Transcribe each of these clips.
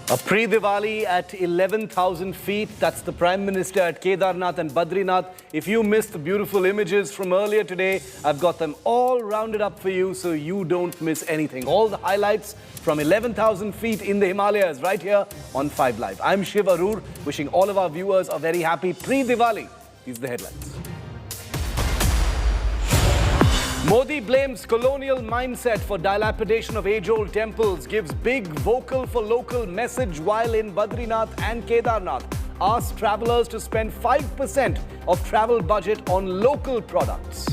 A pre-Diwali at 11,000 feet. That's the Prime Minister at Kedarnath and Badrinath. If you missed the beautiful images from earlier today, I've got them all rounded up for you so you don't miss anything. All the highlights from 11,000 feet in the Himalayas right here on 5 Live. I'm Shiv Aroor, wishing all of our viewers a very happy pre-Diwali. These are the headlines. Modi blames colonial mindset for dilapidation of age-old temples, gives big vocal for local message while in Badrinath and Kedarnath, asks travellers to spend 5% of travel budget on local products.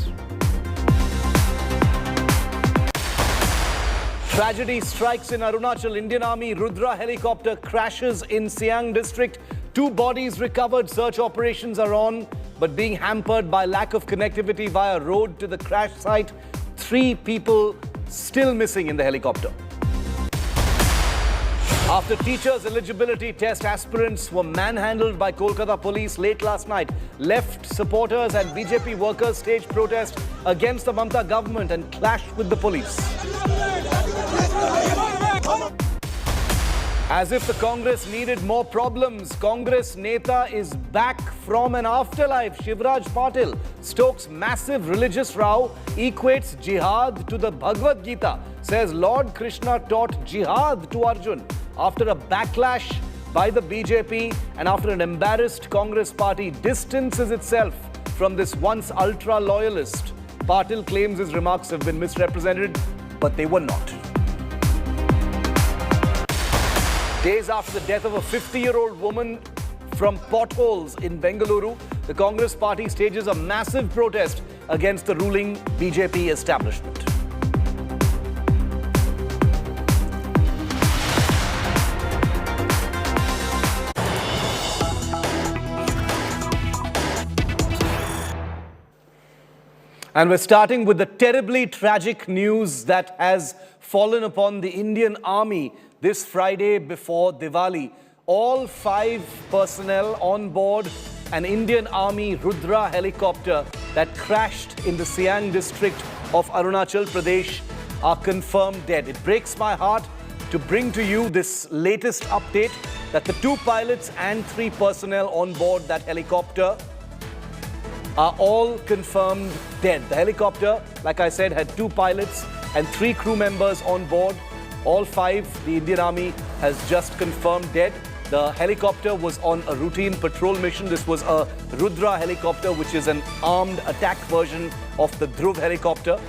Tragedy strikes in Arunachal. Indian Army Rudra helicopter crashes in Siang district. 2 bodies recovered. Search operations are on, but being hampered by lack of connectivity via road to the crash site. 3 people still missing in the helicopter. After teachers' eligibility test, aspirants were manhandled by Kolkata police late last night. Left supporters and BJP workers staged protest against the Mamata government and clashed with the police. As if the Congress needed more problems, Congress Neta is back from an afterlife. Shivraj Patil stokes massive religious row, equates jihad to the Bhagavad Gita, says Lord Krishna taught jihad to Arjun. After a backlash by the BJP and after an embarrassed Congress party distances itself from this once ultra-loyalist, Patil claims his remarks have been misrepresented, but they were not. Days after the death of a 50-year-old woman from potholes in Bengaluru, the Congress party stages a massive protest against the ruling BJP establishment. And we're starting with the terribly tragic news that has fallen upon the Indian Army this Friday before Diwali. All 5 personnel on board an Indian Army Rudra helicopter that crashed in the Siang district of Arunachal Pradesh are confirmed dead. It breaks my heart to bring to you this latest update that the 2 pilots and 3 personnel on board that helicopter are all confirmed dead. The helicopter, like I said, had 2 pilots and 3 crew members on board. All 5, the Indian Army has just confirmed dead. The helicopter was on a routine patrol mission. This was a Rudra helicopter, which is an armed attack version of the Dhruv helicopter.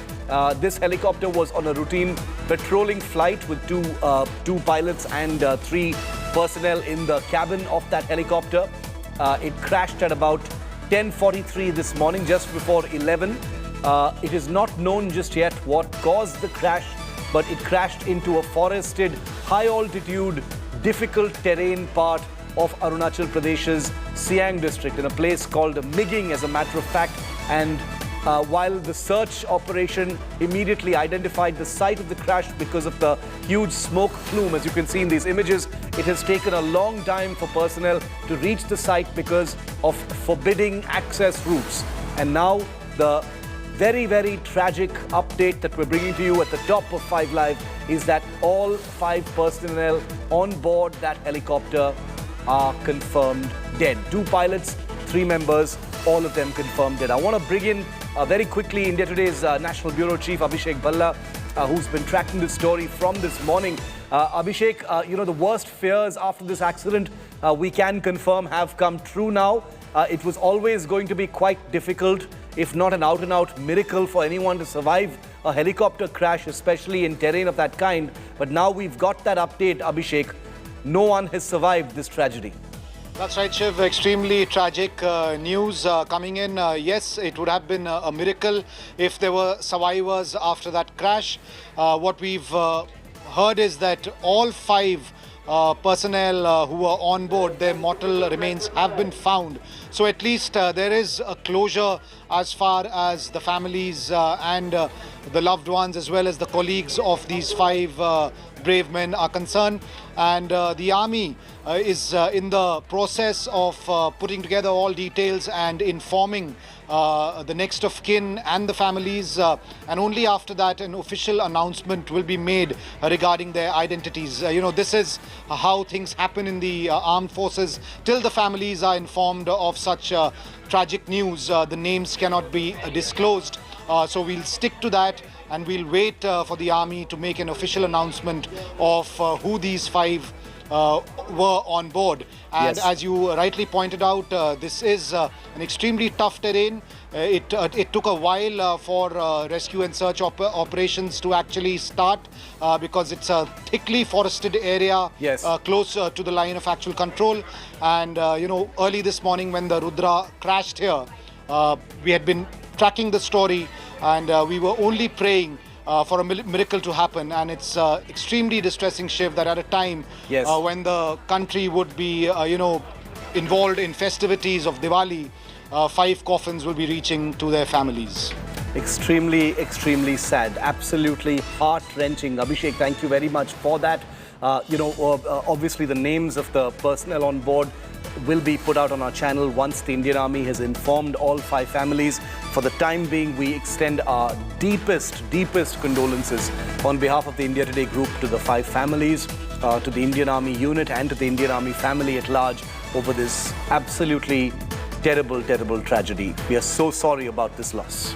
This helicopter was on a routine patrolling flight with 2 pilots and 3 personnel in the cabin of that helicopter. It crashed at about 10:43 this morning, just before 11. It is not known just yet what caused the crash, but it crashed into a forested, high-altitude, difficult terrain part of Arunachal Pradesh's Siang district, in a place called Miging, as a matter of fact. And while the search operation immediately identified the site of the crash because of the huge smoke plume, as you can see in these images, it has taken a long time for personnel to reach the site because of forbidding access routes. And now the very, very tragic update that we're bringing to you at the top of 5 Live is that all 5 personnel on board that helicopter are confirmed dead. 2 pilots, 3 members, all of them confirmed dead. I want to bring in very quickly India Today's National Bureau Chief Abhishek Bhalla, who's been tracking this story from this morning. Abhishek, you know, the worst fears after this accident, we can confirm, have come true now. It was always going to be quite difficult, if not an out-and-out miracle, for anyone to survive a helicopter crash, especially in terrain of that kind. But now we've got that update, Abhishek. No one has survived this tragedy. That's right, Shiv. Extremely tragic news coming in. Yes, it would have been a miracle if there were survivors after that crash. What we've heard is that all 5 personnel who were on board, their mortal remains have been found. So at least there is a closure as far as the families and the loved ones, as well as the colleagues of these 5 brave men are concerned. And the army is in the process of putting together all details and informing the next of kin and the families, and only after that an official announcement will be made regarding their identities. This is how things happen in the armed forces. Till the families are informed of such tragic news, the names cannot be disclosed. So we'll stick to that, and we'll wait for the army to make an official announcement of who these 5 were on board. And Yes. as you rightly pointed out, this is an extremely tough terrain. It took a while for rescue and search operations to actually start because it's a thickly forested area, Yes. close to the line of actual control. And early this morning when the Rudra crashed here, we had been tracking the story, and we were only praying for a miracle to happen. And it's extremely distressing, Shiv, that at a time Yes. when the country would be involved in festivities of Diwali, 5 coffins will be reaching to their families. Extremely, extremely sad. Absolutely heart-wrenching. Abhishek, thank you very much for that. Obviously the names of the personnel on board will be put out on our channel once the Indian Army has informed all 5 families. For the time being, we extend our deepest condolences on behalf of the India Today group to the 5 families, to the Indian Army unit and to the Indian Army family at large over this absolutely terrible tragedy. We are so sorry about this loss.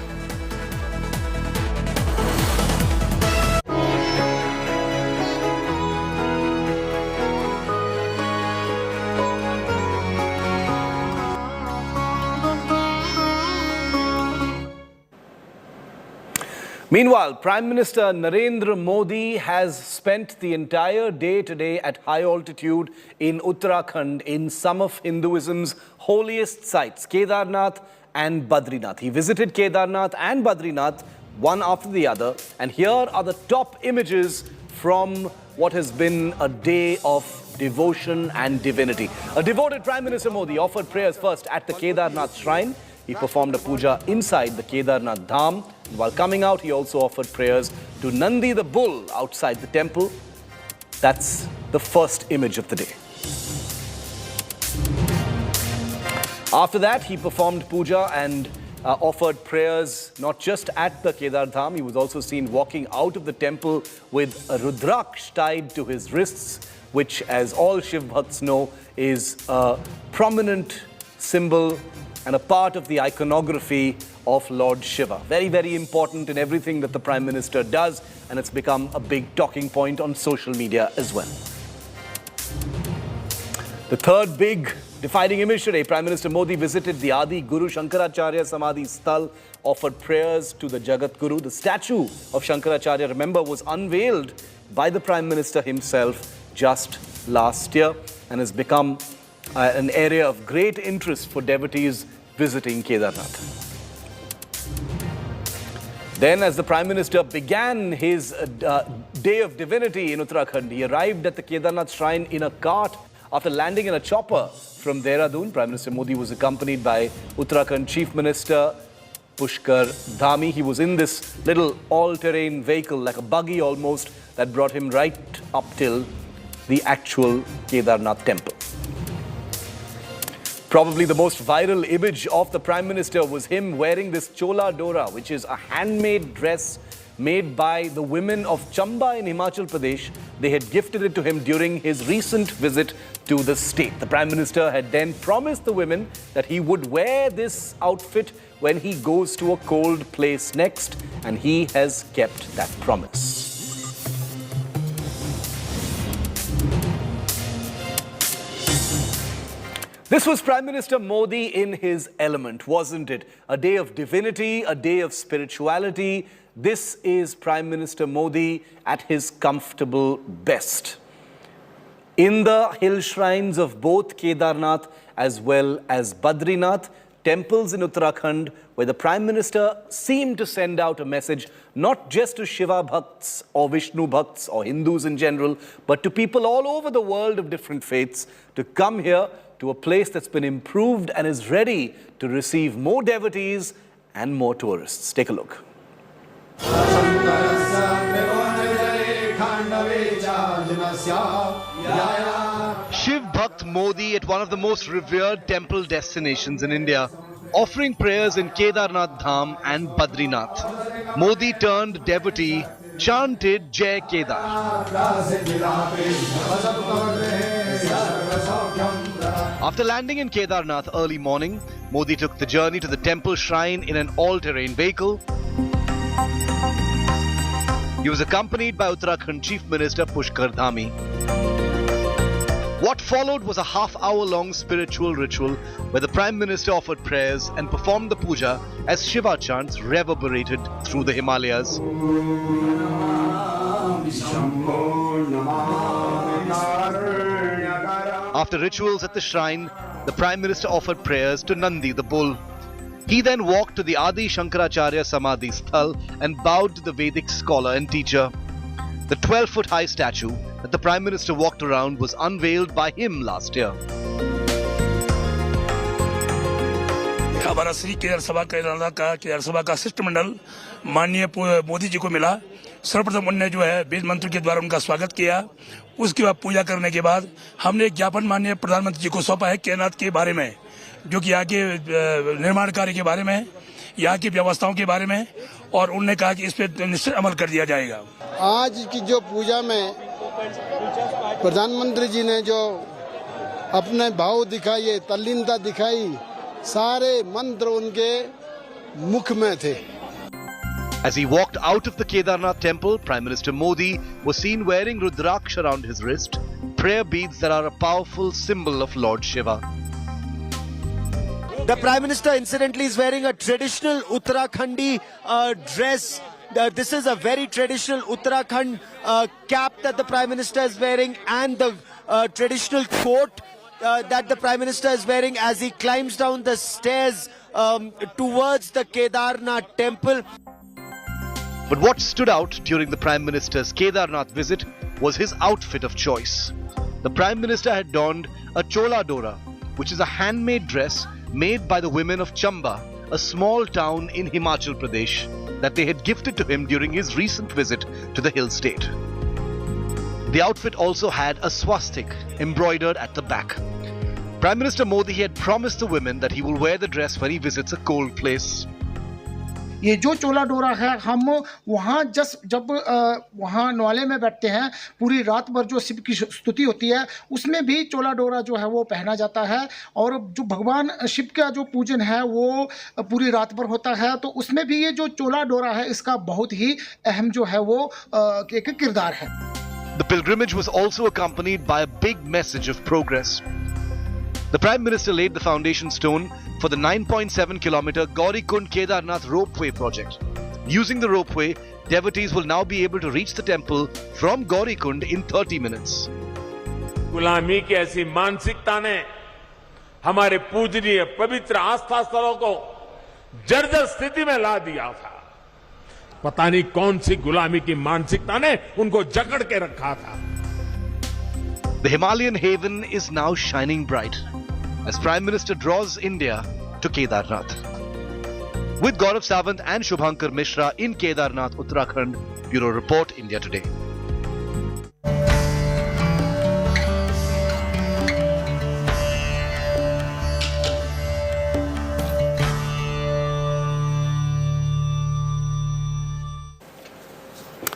Meanwhile, Prime Minister Narendra Modi has spent the entire day today at high altitude in Uttarakhand, in some of Hinduism's holiest sites, Kedarnath and Badrinath. He visited Kedarnath and Badrinath, one after the other, and here are the top images from what has been a day of devotion and divinity. A devoted Prime Minister Modi offered prayers first at the Kedarnath shrine. He performed a puja inside the Kedarnath Dham. While coming out, he also offered prayers to Nandi the bull outside the temple. That's the first image of the day. After that, he performed puja and offered prayers not just at the Kedar Dham. He was also seen walking out of the temple with a Rudraksh tied to his wrists, which, as all Shiv Bhakts know, is a prominent symbol and a part of the iconography of Lord Shiva. Very important in everything that the Prime Minister does, and it's become a big talking point on social media as well. The third big defining image today, Prime Minister Modi visited the Adi Guru Shankaracharya Samadhi Sthal, offered prayers to the Jagat Guru. The statue of Shankaracharya, remember, was unveiled by the Prime Minister himself just last year and has become an area of great interest for devotees visiting Kedarnath. Then, as the Prime Minister began his day of divinity in Uttarakhand, he arrived at the Kedarnath shrine in a cart after landing in a chopper from Dehradun. Prime Minister Modi was accompanied by Uttarakhand Chief Minister Pushkar Dhami. He was in this little all-terrain vehicle, like a buggy almost, that brought him right up till the actual Kedarnath temple. Probably the most viral image of the Prime Minister was him wearing this chola dora, which is a handmade dress made by the women of Chamba in Himachal Pradesh. They had gifted it to him during his recent visit to the state. The Prime Minister had then promised the women that he would wear this outfit when he goes to a cold place next, and he has kept that promise. This was Prime Minister Modi in his element, wasn't it? A day of divinity, a day of spirituality. This is Prime Minister Modi at his comfortable best. In the hill shrines of both Kedarnath as well as Badrinath, temples in Uttarakhand, where the Prime Minister seemed to send out a message not just to Shiva Bhakts or Vishnu Bhakts or Hindus in general, but to people all over the world of different faiths to come here to a place that's been improved and is ready to receive more devotees and more tourists. Take a look. Shiv Bhakt Modi at one of the most revered temple destinations in India. offering prayers in Kedarnath Dham and Badrinath. Modi turned devotee, chanted Jai Kedar. After landing in Kedarnath early morning, Modi took the journey to the temple shrine in an all-terrain vehicle. He was accompanied by Uttarakhand Chief Minister Pushkar Dhami. What followed was a half-hour-long spiritual ritual where the Prime Minister offered prayers and performed the puja as Shiva chants reverberated through the Himalayas. After rituals at the shrine, the Prime Minister offered prayers to Nandi the bull. He then walked to the Adi Shankaracharya Samadhi Sthal and bowed to the Vedic scholar and teacher. The 12-foot high statue that the Prime Minister walked around was unveiled by him last year. हमारा श्री केदार सभा का शिष्टमंडल माननीय मोदी जी को मिला। सर्वप्रथम उन्होंने जो है वेद मंत्र के द्वारा उनका स्वागत किया। उसके बाद पूजा करने के बाद हमने एक ज्ञापन माननीय प्रधानमंत्री जी को सौंपा है केदारनाथ के बारे में, जो कि यहाँ के निर्माण कार्य के बारे में, यहाँ की व्यवस्थाओं के बारे में, और उन्होंने कहा कि इस पर निश्चित अमल कर दिया जाएगा। आज की जो पूजा में प्रधानमंत्री जी ने जो अपने भाव दिखाई, तल्लीनता दिखाई, सारे मंत्र उनके मुख में थे। As he walked out of the Kedarnath temple, Prime Minister Modi was seen wearing Rudraksh around his wrist, prayer beads that are a powerful symbol of Lord Shiva. The Prime Minister incidentally is wearing a traditional Uttarakhandi dress. This is a very traditional Uttarakhand cap that the Prime Minister is wearing, and the traditional coat that the Prime Minister is wearing as he climbs down the stairs towards the Kedarnath temple. But what stood out during the Prime Minister's Kedarnath visit was his outfit of choice. The Prime Minister had donned a chola dora, which is a handmade dress made by the women of Chamba, a small town in Himachal Pradesh, that they had gifted to him during his recent visit to the hill state. The outfit also had a swastik embroidered at the back. Prime Minister Modi had promised the women that he will wear the dress when he visits a cold place. ये जो चोला डोरा है, हम वहाँ जब वहाँ नवाले में बैठते हैं, पूरी रात भर जो शिव की स्तुति होती है, उसमें भी चोला डोरा जो है वो पहना जाता है, और जो भगवान शिव का जो पूजन है वो पूरी रात भर होता है, तो उसमें भी ये जो चोला डोरा है इसका बहुत ही अहम जो है वो एक किरदार है। The pilgrimage was also accompanied by a big message of progress. The Prime Minister laid the foundation stone for the 9.7-kilometer Gaurikund Kedarnath ropeway project. Using the ropeway, devotees will now be able to reach the temple from Gaurikund in 30 minutes. गुलामी की ऐसी मानसिकता ने हमारे पूजनीय पवित्र आस्था स्थलों को जर्जर स्थिति में ला दिया था। पता नहीं कौन सी गुलामी की मानसिकता ने उनको जकड़ के रखा था। The Himalayan haven is now shining bright as Prime Minister draws India to Kedarnath. With Gaurav Sawant and Shubhankar Mishra in Kedarnath, Uttarakhand, Bureau Report, India Today.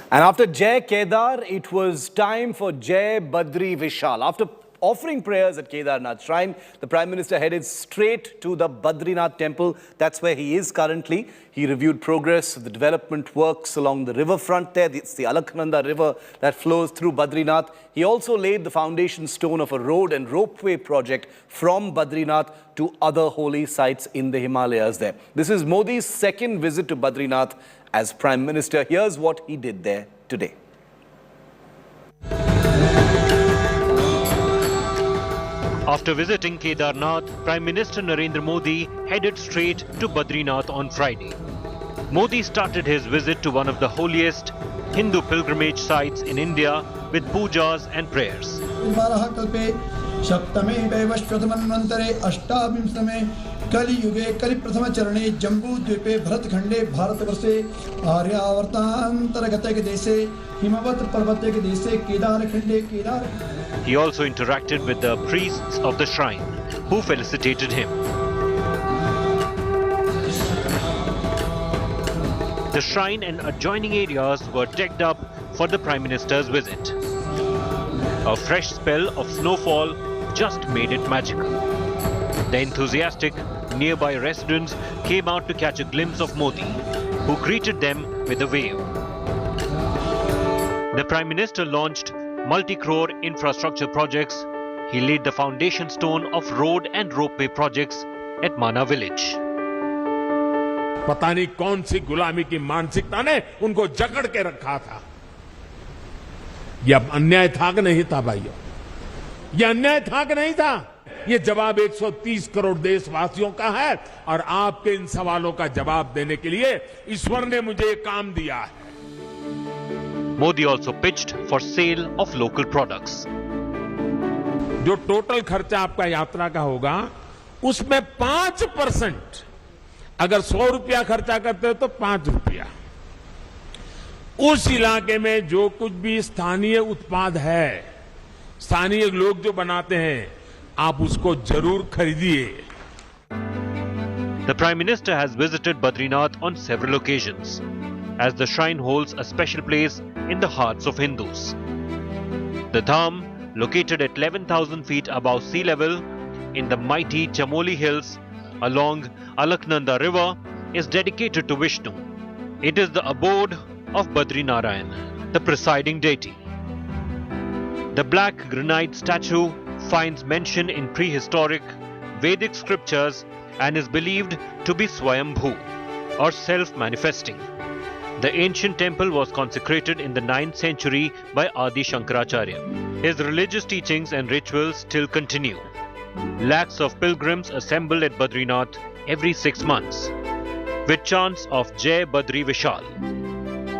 And after Jai Kedar, it was time for Jai Badri Vishal. After offering prayers at Kedarnath Shrine, the Prime Minister headed straight to the Badrinath temple. That's where he is currently. He reviewed progress of the development works along the riverfront there. It's the Alaknanda River that flows through Badrinath. He also laid the foundation stone of a road and ropeway project from Badrinath to other holy sites in the Himalayas there. This is Modi's second visit to Badrinath as Prime Minister. Here's what he did there today. After visiting Kedarnath, Prime Minister Narendra Modi headed straight to Badrinath on Friday. Modi started his visit to one of the holiest Hindu pilgrimage sites in India with pujas and prayers. कलि युगे कलि प्रथम चरणे जम्बू द्वीपे भरतखंडे भारतवर्षे आर्यावर्तांतरगते के देशे हिमवत पर्वते के देशे केदारखंडे Kedar. He also interacted with the priests of the shrine, who felicitated him. The shrine and adjoining areas were decked up for the Prime Minister's visit. A fresh spell of snowfall just made it magical. The enthusiastic nearby residents came out to catch a glimpse of Modi, who greeted them with a wave. The Prime Minister launched multi-crore infrastructure projects. He laid the foundation stone of road and ropeway projects at Mana village. पता नहीं कौन सी गुलामी की मानसिकता ने उनको जकड़ के रखा था। यह अन्याय था कि नहीं था भाइयों? यह अन्याय था कि नहीं था? ये जवाब 130 करोड़ देशवासियों का है और आपके इन सवालों का जवाब देने के लिए ईश्वर ने मुझे ये काम दिया है। Modi also pitched for sale of local products. जो टोटल खर्चा आपका यात्रा का होगा, उसमें 5% अगर 100 रुपया खर्चा करते हो तो 5 रुपया उस इलाके में जो कुछ भी स्थानीय उत्पाद है, स्थानीय लोग जो बनाते हैं, आप उसको जरूर खरीदिए। The Prime Minister has visited Badrinath on several occasions, as the shrine holds a special place in the hearts of Hindus. The Dham, located at 11,000 feet above sea level in the mighty Chamoli hills along Alaknanda river, is dedicated to Vishnu. It is the abode of Badri Narayan, the presiding deity. The black granite statue finds mention in prehistoric Vedic scriptures and is believed to be Swayambhu, or self-manifesting. The ancient temple was consecrated in the 9th century by Adi Shankaracharya. His religious teachings and rituals still continue. Lakhs of pilgrims assemble at Badrinath every 6 months, with chants of Jai Badri Vishal,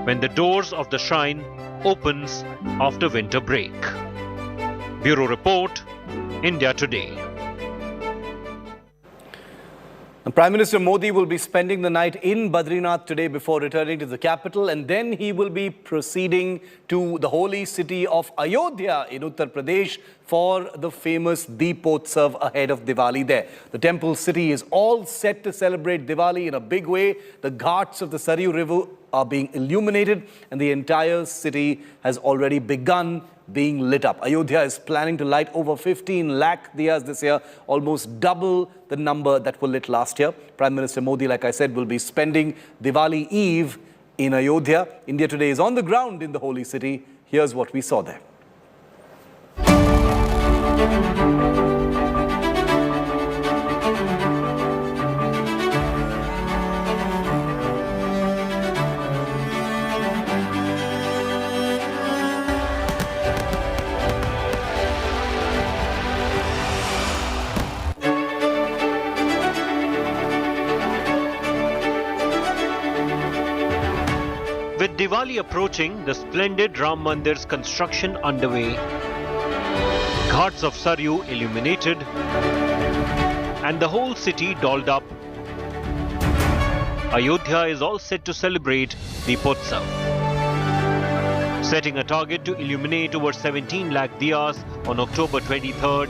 when the doors of the shrine opens after winter break. Bureau Report, India Today. Prime Minister Modi will be spending the night in Badrinath today before returning to the capital, and then he will be proceeding to the holy city of Ayodhya in Uttar Pradesh for the famous Deepotsav ahead of Diwali there. The temple city is all set to celebrate Diwali in a big way. The ghats of the Saryu River are being illuminated and the entire city has already begun being lit up. Ayodhya is planning to light over 15 lakh diyas this year, almost double the number that were lit last year. Prime Minister Modi, like I said, will be spending Diwali Eve in Ayodhya. India Today is on the ground in the holy city. Here's what we saw there. With Diwali approaching, the splendid Ram Mandir's construction underway, ghats of Saryu illuminated, and the whole city dolled up, Ayodhya is all set to celebrate Deepotsav, setting a target to illuminate over 17 lakh diyas on October 23rd.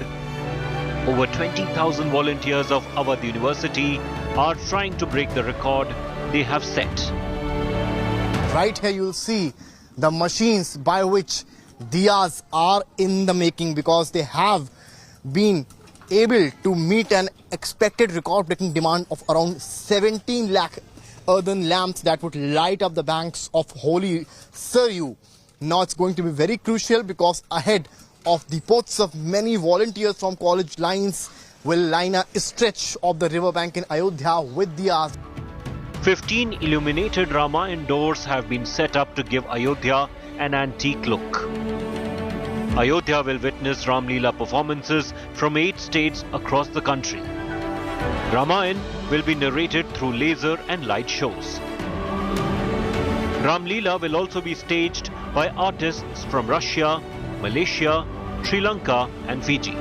Over 20,000 volunteers of Awadh University are trying to break the record they have set. Right here you will see the machines by which diyas are in the making, because they have been able to meet an expected record-breaking demand of around 17 lakh earthen lamps that would light up the banks of holy Saryu. Now it's going to be very crucial, because ahead of the Deepotsav, many volunteers from college lines will line a stretch of the riverbank in Ayodhya with diyas. 15 illuminated Ramayan doors have been set up to give Ayodhya an antique look. Ayodhya will witness Ram Leela performances from 8 states across the country. Ramayan will be narrated through laser and light shows. Ram Leela will also be staged by artists from Russia, Malaysia, Sri Lanka and Fiji.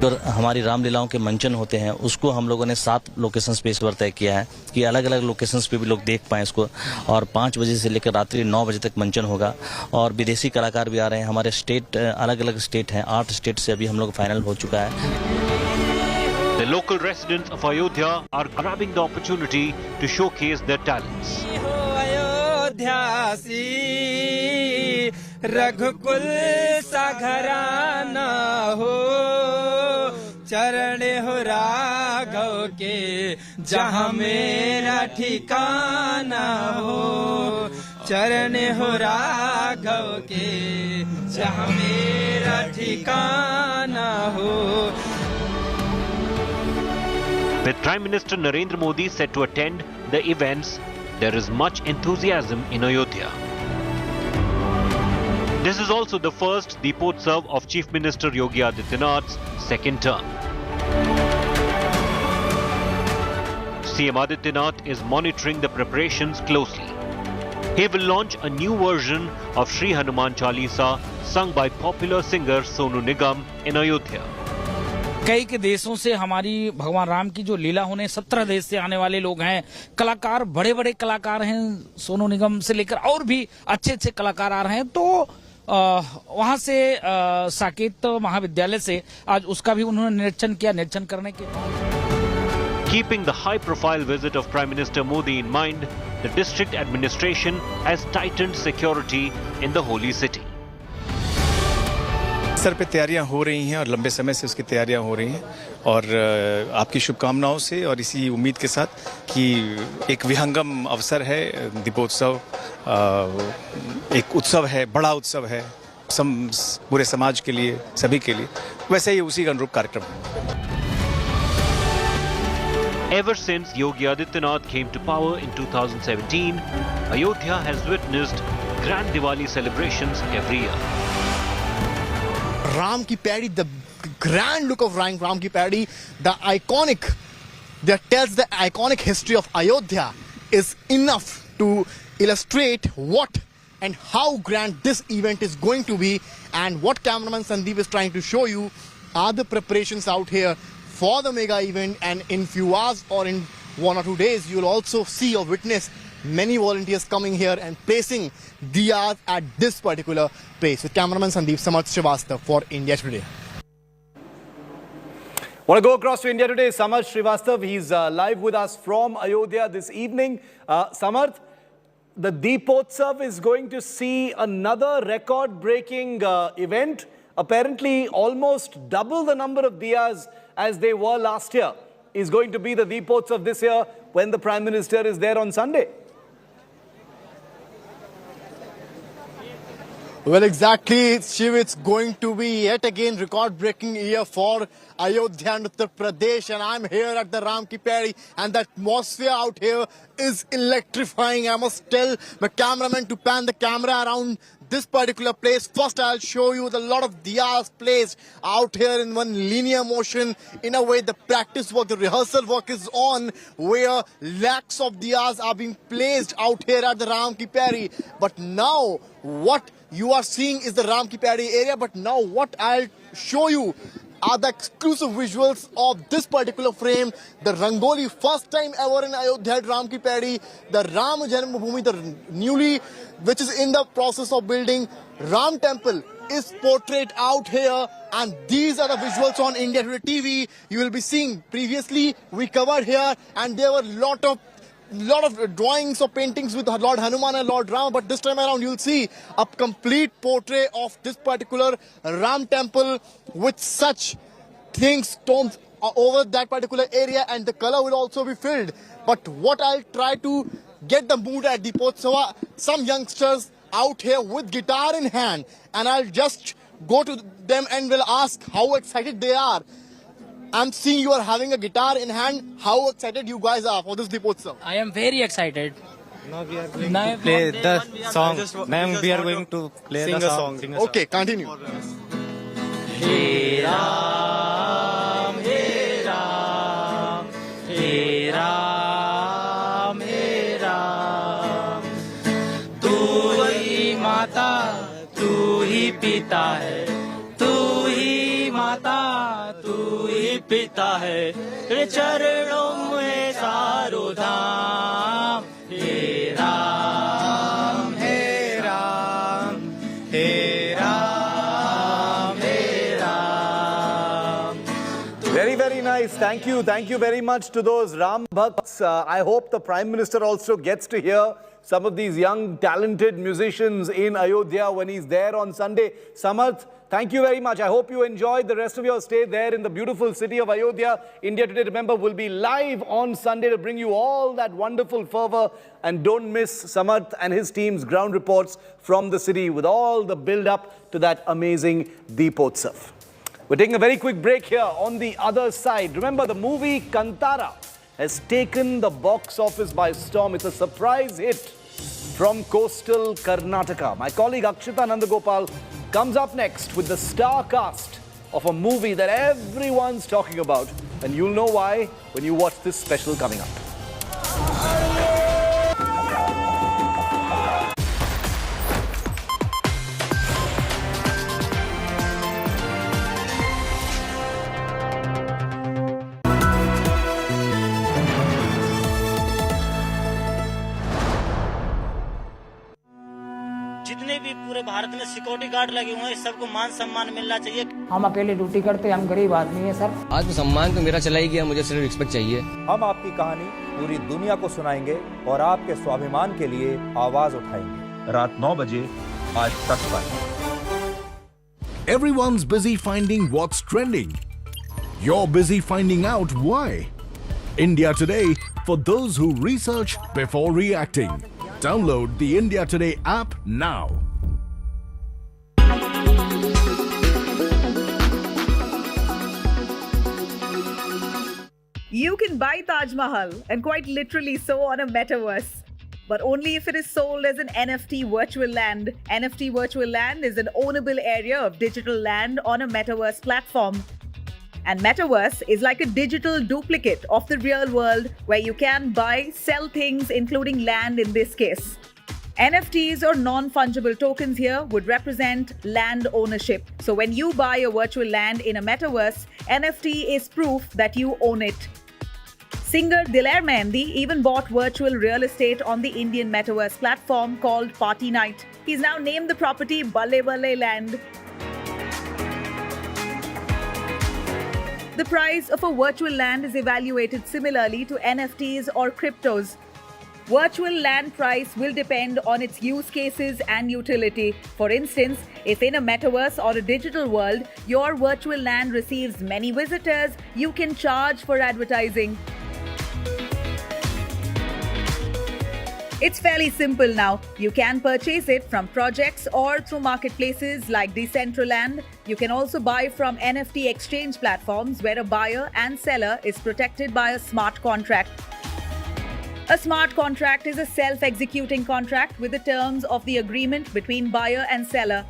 और हमारी रामलीलाओं के मंचन होते हैं, उसको हम लोगों ने 7 लोकेशंस पे इस बार तय किया है कि अलग अलग लोकेशंस पे भी लोग देख पाएं इसको, और 5 बजे से लेकर रात्रि 9 बजे तक मंचन होगा। और विदेशी कलाकार भी आ रहे हैं। हमारे स्टेट अलग अलग स्टेट हैं, 8 स्टेट से अभी हम लोग फाइनल हो चुका है। The The local residents of Ayodhya are grabbing the opportunity to showcase their talents. रघुकुल सा घराना हो चरण हो राघव के जहाँ मेरा ठिकाना हो चरण हो राघव के जहाँ मेरा ठिकाना हो. With Prime Minister Narendra Modi set to attend the events, there is much enthusiasm in Ayodhya. This is also the first Deepotsav of Chief Minister Yogi Adityanath's second term. CM Adityanath is monitoring the preparations closely. He will launch a new version of Sri Hanuman Chalisa sung by popular singer Sonu Nigam in Ayodhya. कई के देशों से हमारी भगवान राम की जो लीला होने 17 देश से आने वाले लोग हैं, कलाकार बड़े बड़े कलाकार हैं, सोनू निगम से लेकर और भी अच्छे अच्छे कलाकार आ रहे हैं. तो वहां से साकेत महाविद्यालय से आज उसका भी उन्होंने निरीक्षण किया. निरीक्षण करने के बाद Keeping the high-profile visit of Prime Minister Modi in mind, the district administration has tightened security in the holy city. स्तर पे तैयारियां हो रही हैं और लंबे समय से उसकी तैयारियां हो रही हैं और आपकी शुभकामनाओं से और इसी उम्मीद के साथ कि एक विहंगम अवसर है दीपोत्सव, एक उत्सव है, बड़ा उत्सव है पूरे समाज के लिए, सभी के लिए, वैसे ही उसी का अनुरूप कार्यक्रम है. Ever since Yogi Adityanath came to power in 2017, Ayodhya has witnessed grand Diwali celebrations every year. Ram Ki Padi, the grand look of Ram Ki Padi, the iconic, that tells the iconic history of Ayodhya is enough to illustrate what and how grand this event is going to be, and what cameraman Sandeep is trying to show you are the preparations out here for the mega event. And in few hours or in 1 or 2 days, you will also see or witness many volunteers coming here and placing diyas at this particular place. With cameraman Sandeep, Samarth Srivastava for India Today. Want to go across to India Today? Samarth Srivastava, he's live with us from Ayodhya this evening. Samarth, the Deepotsav is going to see another record-breaking event. Apparently, almost double the number of diyas as they were last year is going to be the Deepotsav this year when the Prime Minister is there on Sunday. Well, exactly, Shiv, it's going to be yet again record-breaking year for Ayodhya and Uttar Pradesh, and I'm here at the Ram Ki Padi, and the atmosphere out here is electrifying. I must tell my cameraman to pan the camera around this particular place. First, I'll show you the lot of diyas placed out here in one linear motion. In a way, the practice work, the rehearsal work is on, where lakhs of diyas are being placed out here at the Ram Ki Padi. But now, what you are seeing is the Ram Ki Padi area. But now, what I'll show you are the exclusive visuals of this particular frame. The Rangoli, first time ever in Ayodhya at Ram Ki Padi. The Ram Janmabhoomi, the newly, which is in the process of building, Ram Temple is portrayed out here. And these are the visuals on India Today TV. You will be seeing, previously we covered here, and there were lot of drawings or paintings with Lord Hanuman and Lord Ram, but this time around you'll see a complete portrait of this particular Ram temple with such things, stones over that particular area, and the color will also be filled. But what I'll try to get the mood at Deepotsava, some youngsters out here with guitar in hand, and I'll just go to them and will ask how excited they are. I'm seeing you are having a guitar in hand. How excited you guys are for this Deepotsav? I am very excited. Now we are going to play the song. Now we are going to play the song. Okay, continue. Hey Ram, Hey Ram, Hey Ram, Hey Ram. तू ही माता, तू ही पिता है, तू ही माता, तू ही पिता है, तेरे चरणों में सारो धाम. हे राम, हे राम, हे राम, हे राम. तू Very, very nice. Thank you. Thank you very much to those Ram Bhakts. I hope the Prime Minister also gets to hear some of these young, talented musicians in Ayodhya when he's there on Sunday. Samarth, thank you very much. I hope you enjoyed the rest of your stay there in the beautiful city of Ayodhya. India Today, remember, will be live on Sunday to bring you all that wonderful fervor. And don't miss Samarth and his team's ground reports from the city with all the build-up to that amazing Deepotsav. We're taking a very quick break here on the other side. Remember, the movie Kantara has taken the box office by storm. It's a surprise hit from coastal Karnataka. My colleague Akshita Nandagopal comes up next with the star cast of a movie that everyone's talking about. And you'll know why when you watch this special coming up. जितने भी पूरे भारत में security guard लगे हुए हैं, सबको मान सम्मान मिलना चाहिए। हम अकेले ड्यूटी करते हैं, हम गरीब आदमी हैं सर। आज सम्मान तो मेरा चला ही गया, मुझे सिर्फ रिस्पेक्ट चाहिए। हम आपकी कहानी पूरी दुनिया को सुनाएंगे और आपके स्वाभिमान के लिए आवाज उठाएंगे। रात 9 बजे आज तक पर। Everyone's busy finding what's trending. You're busy finding out why. India Today for those who research before reacting. Download the India Today app now. You can buy Taj Mahal, and quite literally so, on a metaverse. But only if it is sold as an NFT virtual land. NFT virtual land is an ownable area of digital land on a metaverse platform. And metaverse is like a digital duplicate of the real world where you can buy, sell things, including land in this case. NFTs or non-fungible tokens here would represent land ownership. So when you buy a virtual land in a metaverse, NFT is proof that you own it. Singer Dilair Mehendi even bought virtual real estate on the Indian metaverse platform called Party Night. He's now named the property Balle Balle Land. The price of a virtual land is evaluated similarly to NFTs or cryptos. Virtual land price will depend on its use cases and utility. For instance, if in a metaverse or a digital world, your virtual land receives many visitors, you can charge for advertising. It's fairly simple now. You can purchase it from projects or through marketplaces like Decentraland. You can also buy from NFT exchange platforms where a buyer and seller is protected by a smart contract. A smart contract is a self-executing contract with the terms of the agreement between buyer and seller.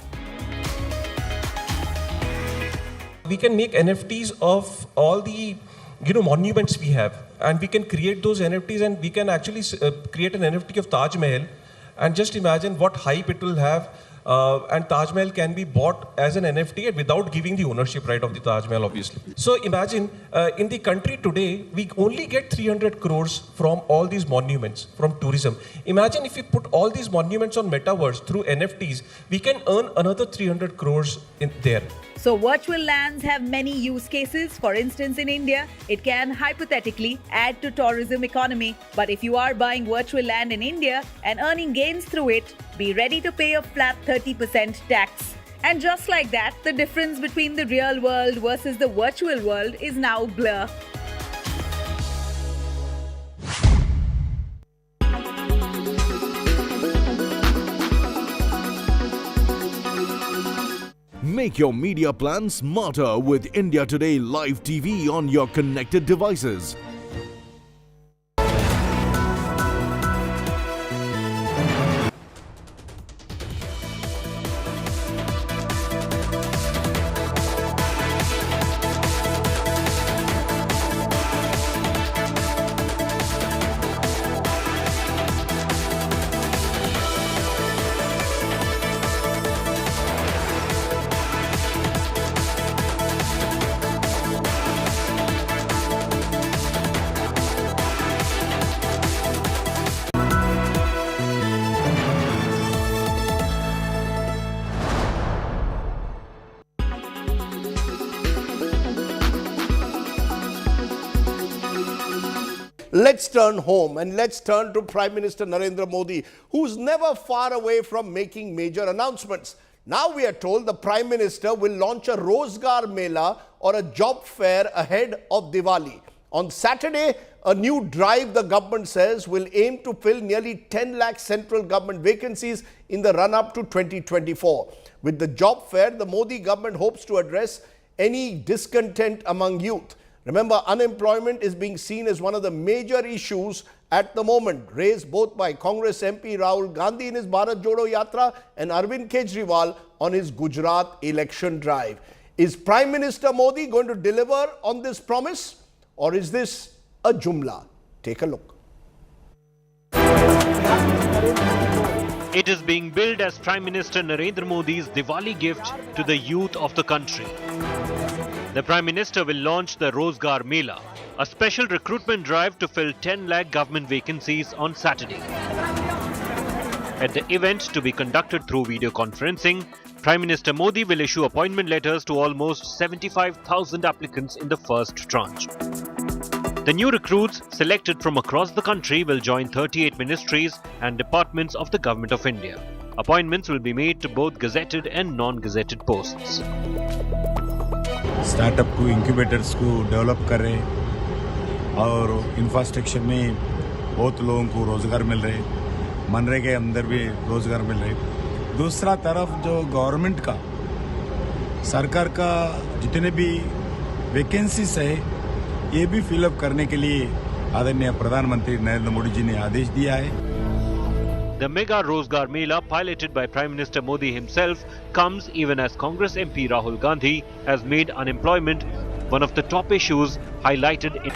We can make NFTs of all the monuments we have, and we can create those NFTs, and we can actually create an NFT of Taj Mahal, and just imagine what hype it will have. And Taj Mahal can be bought as an NFT without giving the ownership right of the Taj Mahal, obviously. So imagine in the country today, we only get 300 crores from all these monuments, from tourism. Imagine if we put all these monuments on metaverse through NFTs, we can earn another 300 crores in there. So virtual lands have many use cases. For instance, in India, it can hypothetically add to tourism economy. But if you are buying virtual land in India and earning gains through it, be ready to pay a flat 30% tax. And just like that, the difference between the real world versus the virtual world is now blur. Make your media plan smarter with India Today Live TV on your connected devices. let's turn home and let's turn to Prime Minister Narendra Modi, who's never far away from making major announcements. Now we are told the Prime Minister will launch a Rozgar Mela or a job fair ahead of Diwali. On Saturday, a new drive, the government says, will aim to fill nearly 10 lakh central government vacancies in the run-up to 2024. With the job fair, the Modi government hopes to address any discontent among youth. Remember, unemployment is being seen as one of the major issues at the moment, raised both by Congress MP Rahul Gandhi in his Bharat Jodo Yatra and Arvind Kejriwal on his Gujarat election drive. Is Prime Minister Modi going to deliver on this promise, or is this a jumla? Take a look. It is being billed as Prime Minister Narendra Modi's Diwali gift to the youth of the country. The Prime Minister will launch the Rozgar Mela, a special recruitment drive to fill 10 lakh government vacancies on Saturday. At the event, to be conducted through video conferencing, Prime Minister Modi will issue appointment letters to almost 75,000 applicants in the first tranche. The new recruits selected from across the country will join 38 ministries and departments of the Government of India. Appointments will be made to both gazetted and non-gazetted posts. Startup को incubators को develop कर रहे और infrastructure में बहुत लोगों को रोज़गार मिल रहे, मनरेगा के अंदर भी रोज़गार मिल रहे। दूसरा तरफ जो गवर्नमेंट का सरकार का जितने भी वैकेंसीज है ये भी फिलअप करने के लिए आदरणीय प्रधानमंत्री नरेंद्र मोदी जी ने आदेश दिया है। The mega Rozgar Mela, piloted by Prime Minister Modi himself, comes even as Congress MP Rahul Gandhi has made unemployment one of the top issues highlighted in.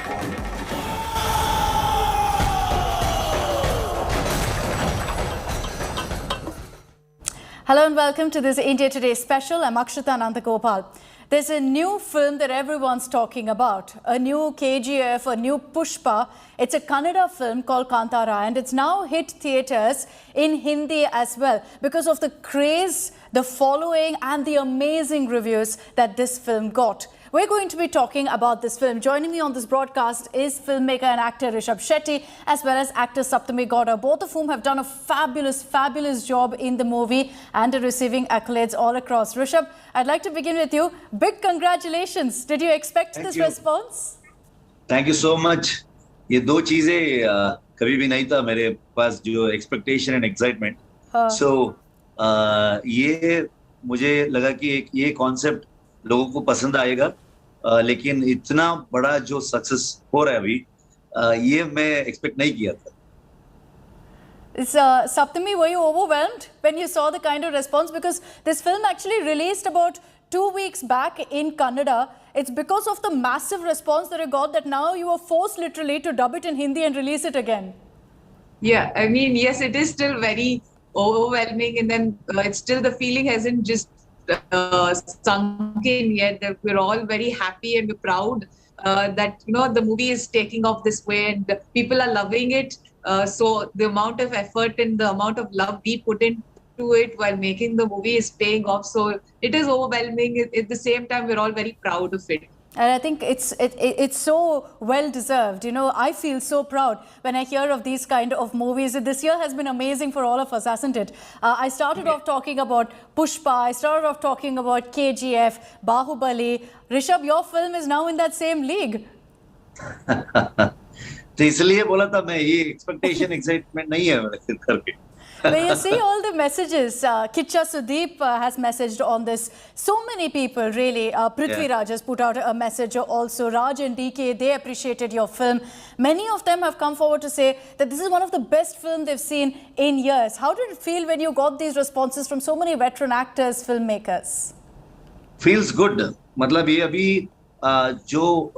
Hello and welcome to this India Today special. I'm Akshita Nandagopal. There's a new film that everyone's talking about, a new KGF, a new Pushpa. It's a Kannada film called Kantara, and it's now hit theatres in Hindi as well because of the craze, the following and the amazing reviews that this film got. We're going to be talking about this film. Joining me on this broadcast is filmmaker and actor Rishabh Shetty as well as actor Saptami Gowda, both of whom have done a fabulous job in the movie and are receiving accolades all across. Rishabh, I'd like to begin with you. Big congratulations. Did you expect this response? Thank you so much. ये दो चीजें कभी भी नहीं था मेरे पास, जो expectation and excitement. सो ये मुझे लगा कि ये कॉन्सेप्ट लोगों को पसंद आएगा, लेकिन इतना बड़ा जो सक्सेस हो रहा है अभी, ये मैं एक्सपेक्ट नहीं किया था. Saptami, were you overwhelmed when you saw the kind of response? Because this film actually released about 2 weeks back in Kannada. It's because of the massive response that it got that now you are forced literally to dub it in Hindi and release it again. Yeah, I mean, yes, it is still very overwhelming, and then it's still, the feeling hasn't just sunk in yet. We're all very happy and we're proud that, you know, the movie is taking off this way and people are loving it. So the amount of effort and the amount of love we put into it while making the movie is paying off. So it is overwhelming. At the same time, we're all very proud of it. And I think it's so well deserved. You know, I feel so proud when I hear of these kind of movies. This year has been amazing for all of us, hasn't it? I started off talking about Pushpa. I started off talking about KGF, Bahubali. Rishabh, your film is now in that same league. तो इसलिए बोला था मैं, ये expectation excitement नहीं है मेरे करके. When you see all the messages, Kicha Sudeep has messaged on this. So many people, really. Prithvi Raj has put out a message also. Raj and DK, they appreciated your film. Many of them have come forward to say that this is one of the best films they've seen in years. How did it feel when you got these responses from so many veteran actors, filmmakers? Feels good. मतलब ये अभी जो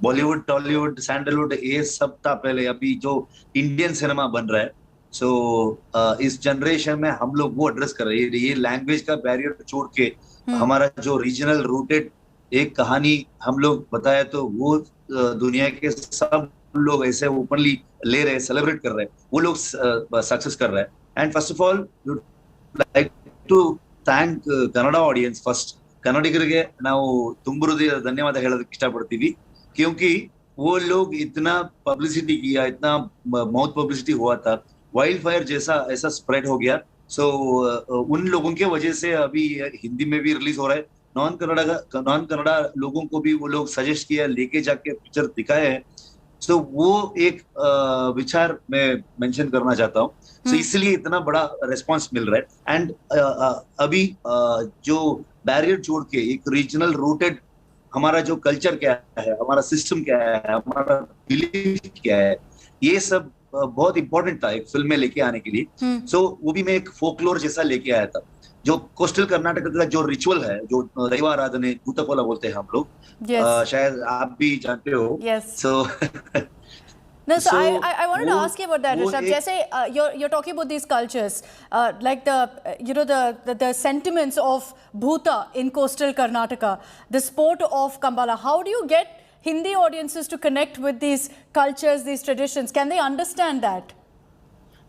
Bollywood, Tollywood, sandalwood, ये सब था पहले. अभी जो इंडियन सिनेमा बन रहा है, सो इस जनरेशन में हम लोग वो एड्रेस कर रहे हैं. ये लैंग्वेज का बैरियर छोड़ के हमारा जो रीजनल रूटेड एक कहानी हम लोग बताया, तो वो दुनिया के सब लोग ऐसे ओपनली ले रहे हैं, सेलिब्रेट कर रहे हैं, वो लोग सक्सेस कर रहे हैं. And first of all like to thank Kannada audience. First ಕನ್ನಡಿಗರಿಗೆ ನಾವು ತುಂಬುರುದಿ ಧನ್ಯವಾದ ಹೇಳೋದಕ್ಕೆ ಇಷ್ಟಪಡ್ತೀವಿ. ಕ್ಯೂಂಕಿ वो लोग इतना पब्लिसिटी किया, इतना माउथ पब्लिसिटी हुआ था, वाइल्ड फायर जैसा ऐसा स्प्रेड हो गया। सो उन लोगों के वजह से अभी हिंदी में भी रिलीज हो रहा है। नॉन कन्नड़ा लोगों को भी वो लोग सजेस्ट किया, लेके जाके पिक्चर दिखाए हैं। सो वो एक विचार मैं मेंशन करना चाहता हूँ। सो इसलिए इतना बड़ा रेस्पॉन्स मिल रहा है। एंड अभी जो बैरियर छोड़ के एक रीजनल रूटेड हमारा जो कल्चर क्या है, हमारा सिस्टम क्या है, हमारा बिलीफ क्या है, ये सब बहुत इंपॉर्टेंट था एक फिल्म में लेके आने के लिए। सो वो भी मैं एक फोकलोर जैसा लेके आया था। जो कोस्टल कर्नाटक का जो रिचुअल है, जो दैवाराधने भूतकोला बोलते हैं हम लोग, शायद आप भी जानते हो। सो No, so I wanted to ask you about that, Rishabh. Jaise, you're talking about these cultures, like the sentiments of Bhuta in coastal Karnataka, the sport of Kambala. How do you get Hindi audiences to connect with these cultures, these traditions? Can they understand that?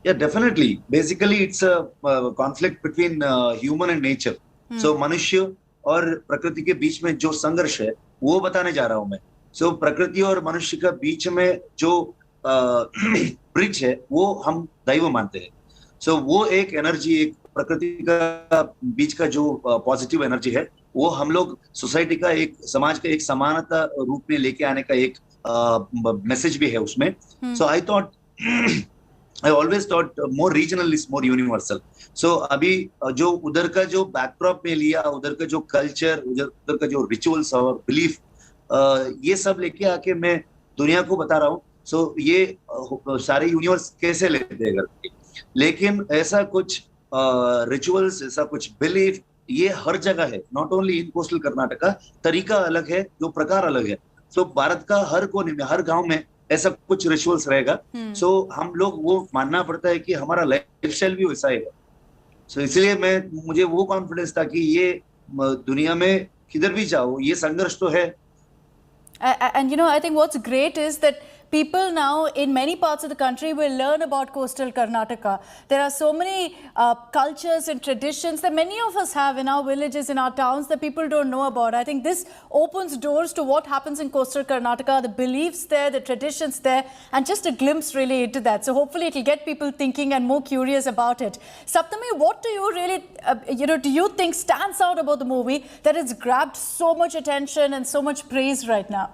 Yeah, definitely. Basically, it's a conflict between human and nature. So, मनुष्य और प्रकृति के बीच में जो संघर्ष है, वो बताने जा रहा हूँ मैं। So, प्रकृति और मनुष्य का बीच में जो ब्रिज है, वो हम दैव मानते हैं। सो वो एक एनर्जी, एक प्रकृति का बीच का जो पॉजिटिव एनर्जी है, वो हम लोग सोसाइटी का, एक समाज का एक समानता रूप में लेके आने का एक मैसेज भी है उसमें। सो I always thought more regional is more universal. So अभी जो उधर का जो बैकड्रॉप में लिया, उधर का जो कल्चर, उधर का जो रिचुअल्स और बिलीफ, ये सब लेके आके मैं दुनिया को बता रहा हूँ। सो ये सारे यूनिवर्स कैसे लेते हैं करके, लेकिन ऐसा कुछ रिचुअल्स, ऐसा कुछ बिलीफ ये हर जगह है, not only in coastal Karnataka. तरीका अलग है, जो प्रकार अलग है। सो भारत का हर कोने में, हर गांव में ऐसा कुछ रिचुअल्स रहेगा। सो हम लोग वो मानना पड़ता है कि हमारा लाइफस्टाइल भी वैसा है। सो इसलिए मुझे वो कॉन्फिडेंस था कि ये दुनिया में किधर भी जाओ, ये संघर्ष तो है। And I think what's great is that people now in many parts of the country will learn about coastal Karnataka. There are so many cultures and traditions that many of us have in our villages, in our towns, that people don't know about. I think this opens doors to what happens in coastal Karnataka, the beliefs there, the traditions there, and just a glimpse really into that. So hopefully it will get people thinking and more curious about it. Saptami, what do you really, do you think stands out about the movie that it's grabbed so much attention and so much praise right now?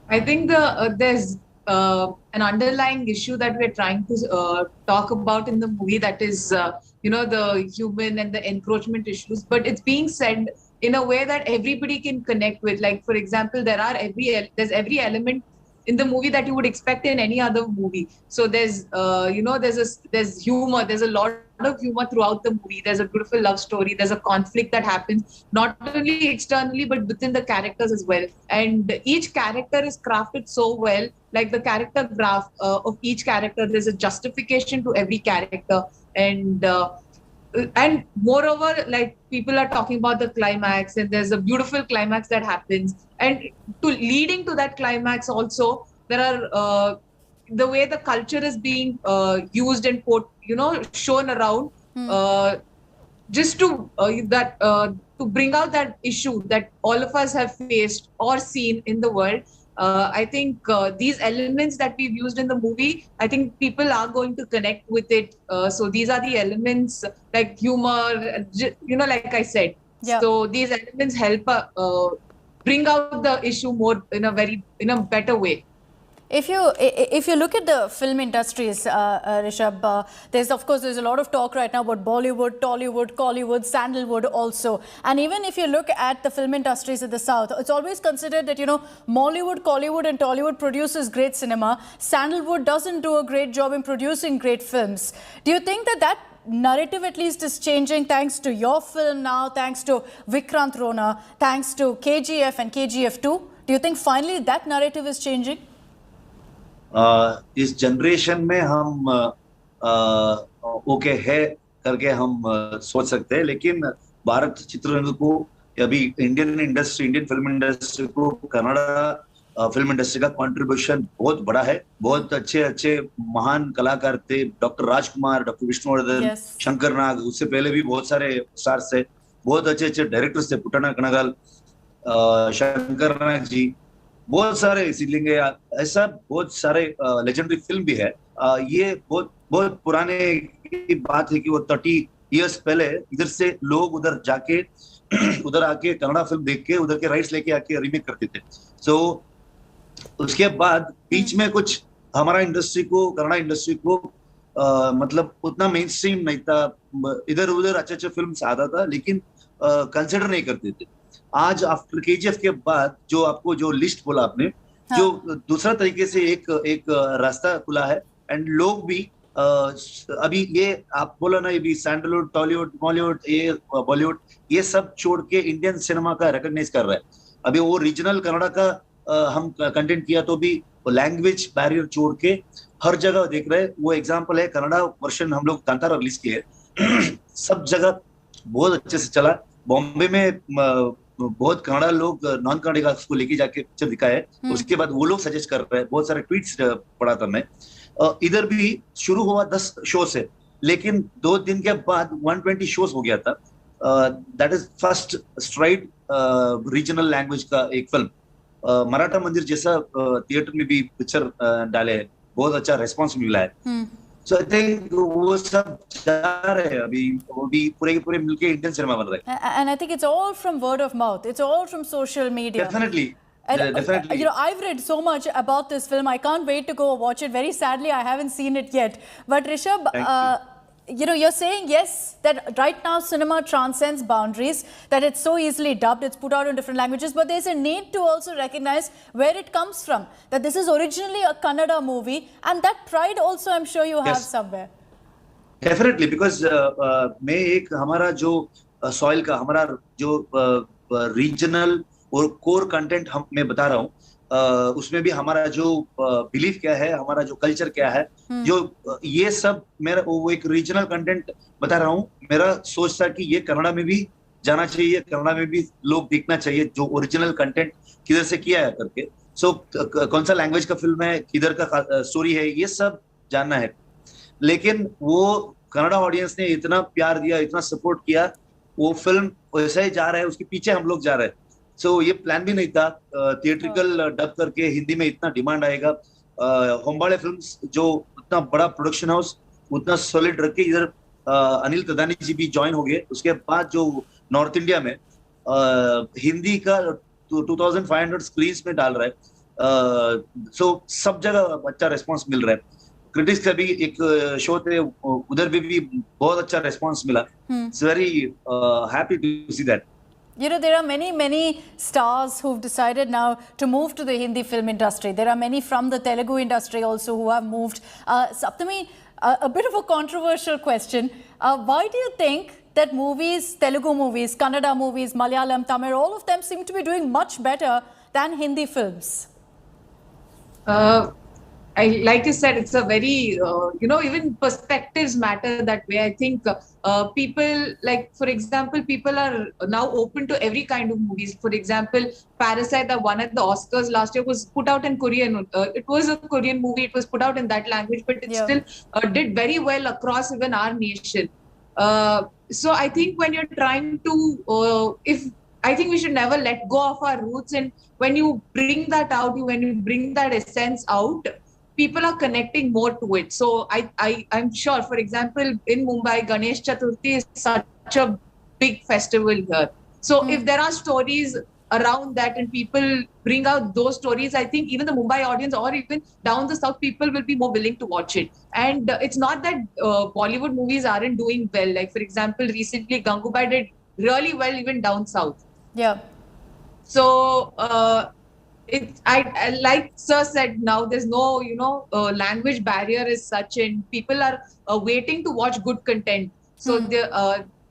I think there's an underlying issue that we're trying to talk about in the movie, that is, the human and the encroachment issues. But it's being said in a way that everybody can connect with. Like, for example, there's every element in the movie that you would expect in any other movie. So there's there's humor. There's a lot of humor throughout the movie. There's a beautiful love story. There's a conflict that happens not only externally but within the characters as well. And each character is crafted so well. Like the character graph of each character, there's a justification to every character. And moreover, like, people are talking about the climax, and there's a beautiful climax that happens. And leading to that climax also, there are the way the culture is being used and shown around, just to bring out that issue that all of us have faced or seen in the world. I think these elements that we've used in the movie, I think people are going to connect with it. So these are the elements, like humor, like I said. Yeah. So these elements help bring out the issue more in a better way. If you look at the film industries, Rishabh, there's a lot of talk right now about Bollywood, Tollywood, Collywood, Sandalwood also. And even if you look at the film industries in the South, it's always considered that, Mollywood, Collywood and Tollywood produces great cinema. Sandalwood doesn't do a great job in producing great films. Do you think that narrative at least is changing thanks to your film now, thanks to Vikrant Rona, thanks to KGF and KGF 2? Do you think finally that narrative is changing? इस generation में हम okay है करके हम सोच सकते हैं, लेकिन भारत चित्ररंग को अभी इंडियन फिल्म इंडस्ट्री को कन्नड़ा फिल्म इंडस्ट्री का कंट्रीब्यूशन बहुत बड़ा है। बहुत अच्छे महान कलाकार थे, डॉक्टर राजकुमार, डॉक्टर विष्णुवर्धन, शंकर नाग, उससे पहले भी बहुत सारे स्टार्स थे, बहुत अच्छे डायरेक्टर्स थे, पुट्टना कनगल, शंकर नाग जी। बहुत सारे सिलेंगे, ऐसा बहुत सारे लेजेंडरी फिल्म भी है। ये बहुत बहुत पुराने की बात है कि वो 30 इयर्स पहले इधर से लोग उधर जाके उधर आके कन्नड़ा फिल्म देख के उधर के राइट्स लेके आके रीमेक करते थे। सो उसके बाद बीच में कुछ हमारा इंडस्ट्री को, कन्नड़ा इंडस्ट्री को मतलब उतना मेन स्ट्रीम नहीं था, इधर उधर अच्छे अच्छे फिल्म आता था लेकिन कंसिडर नहीं करते थे। आज आफ्टर केजीएफ के बाद जो आपको जो लिस्ट बोला आपने, हाँ। जो दूसरा तरीके से एक रास्ता खुला है एंड लोग भी अभी ये आप बोला ना, ये भी सैंडलवुड, टॉलीवुड, बॉलीवुड, ये बॉलीवुड, ये सब छोड़ के इंडियन सिनेमा का रिकॉग्नाइज कर रहा है। अभी वो रीजनल कन्नड़ा का हम कंटेंट किया तो भी लैंग्वेज बैरियर छोड़ के हर जगह देख रहे हैं। वो एग्जांपल है कन्नड़ा वर्जन हम लोग कांतारा रिलीज किए सब जगह बहुत अच्छे से चला। बॉम्बे में बहुत कन्नड़ा लोग नॉन कन्नड़ा को लेके जाके पिक्चर दिखाया है, उसके बाद वो लोग सजेस्ट कर रहे हैं। बहुत सारे ट्वीट्स पढ़ा था मैं। इधर भी शुरू हुआ 10 शो से, लेकिन 2 दिन के बाद 120 शोज हो गया था। That is first STRIDE regional language का एक फिल्म। मराठा मंदिर जैसा थिएटर में भी पिक्चर डाले हैं, बहुत अच्छा रेस्पॉन्स मिला है। So I think वो सब जा रहे हैं अभी, वो भी पूरे के पूरे मिलके इंडियन सिनेमा बन रहे हैं। And I think it's all from word of mouth. It's all from social media. Definitely. And, definitely. You know, I've read so much about this film. I can't wait to go watch it. Very sadly, I haven't seen it yet. But Rishabh, you know, you're saying yes, that right now cinema transcends boundaries, that it's so easily dubbed, it's put out in different languages, but there's a need to also recognize where it comes from, that this is originally a Kannada movie, and that pride also I'm sure you have somewhere. Definitely, because मैं एक हमारा जो soil का, हमारा जो regional और core content मैं बता रहा हूँ, उसमें भी हमारा जो बिलीफ क्या है, हमारा जो कल्चर क्या है, जो ये सब मेरा वो एक रीजनल कंटेंट बता रहा हूँ। मेरा सोच था कि ये कन्नड़ा में भी जाना चाहिए, कन्नड़ा में भी लोग देखना चाहिए जो ओरिजिनल कंटेंट किधर से किया है करके। सो कौन सा लैंग्वेज का फिल्म है, किधर का स्टोरी है, ये सब जानना है। लेकिन वो कन्नड़ा ऑडियंस ने इतना प्यार दिया, इतना सपोर्ट किया, वो फिल्म वैसा ही जा रहा है, उसके पीछे हम लोग जा रहे हैं। सो ये प्लान भी नहीं था थिएट्रिकल डब करके हिंदी में इतना डिमांड आएगा। होम्बाड़े फिल्म्स जो उतना बड़ा प्रोडक्शन हाउस, उतना सॉलिड रख के इधर अनिल तदानी जी भी ज्वाइन हो गए। उसके बाद जो नॉर्थ इंडिया में हिंदी का 2500 स्क्रीन्स में डाल रहा है। सो सब जगह अच्छा रेस्पॉन्स मिल रहा है। क्रिटिक्स का भी एक शो थे, उधर भी बहुत अच्छा रेस्पॉन्स मिला। It's very happy to see that. You know, there are many stars who've decided now to move to the Hindi film industry. There are many from the Telugu industry also who have moved. Saptami, a bit of a controversial question. Why do you think that movies, Telugu movies, Kannada movies, Malayalam, Tamil, all of them seem to be doing much better than Hindi films? Like you said, it's a very, you know, even perspectives matter that way. I think people, like, for example, people are now open to every kind of movies. For example, Parasite, that won at the Oscars last year, was put out in Korean. It was a Korean movie. It was put out in that language, but it still did very well across even our nation. So I think when you're trying to, I think we should never let go of our roots. And when you bring that out, when you bring that essence out, people are connecting more to it. So I'm sure, for example, in Mumbai, Ganesh Chaturthi is such a big festival here. So if there are stories around that and people bring out those stories, I think even the Mumbai audience or even down the south, people will be more willing to watch it. And it's not that Bollywood movies aren't doing well. Like, for example, recently Gangubai did really well even down south. Yeah. So I like Sir said, now there's no, you know, language barrier is such, and people are waiting to watch good content. So